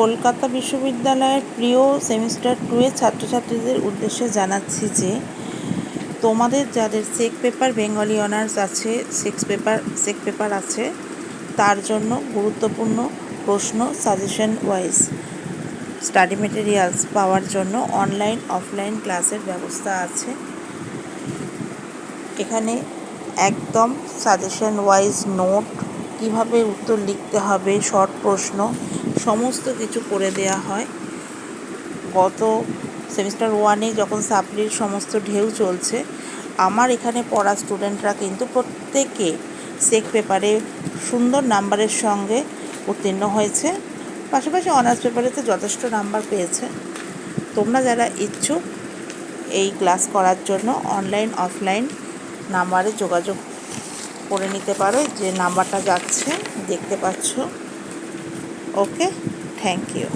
কলকাতা বিশ্ববিদ্যালয়ের প্রিয় সেমিস্টার 2 এর ছাত্রছাত্রীদের উদ্দেশ্যে জানাচ্ছি যে তোমাদের যাদের সেক পেপার বেঙ্গলি অনার্স আছে, সেক পেপার আছে, তার জন্য গুরুত্বপূর্ণ প্রশ্ন সাজেশন ওয়াইজ স্টাডি মেটেরিয়ালস পাওয়ার জন্য অনলাইন অফলাইন ক্লাসের ব্যবস্থা আছে। এখানে একদম সাজেশন ওয়াইজ নোট, কীভাবে উত্তর লিখতে হবে, শর্ট প্রশ্ন সমস্ত কিছু করে দেওয়া হয়। গত সেমিস্টার 1-এ যখন সাপ্লির সমস্ত ঢেউ চলছে, আমার এখানে পড়া স্টুডেন্টরা কিন্তু প্রত্যেকে সেক পেপারে সুন্দর নাম্বারের সঙ্গে উত্তীর্ণ হয়েছে, পাশাপাশি অনার্স পেপারে তো যথেষ্ট নাম্বার পেয়েছে। তোমরা যারা ইচ্ছুক এই ক্লাস করার জন্য অনলাইন অফলাইন নাম্বারে যোগাযোগ করে নিতে পারো, যে নাম্বারটা যাচ্ছে দেখতে পাচ্ছ। ওকে, থ্যাংক ইউ।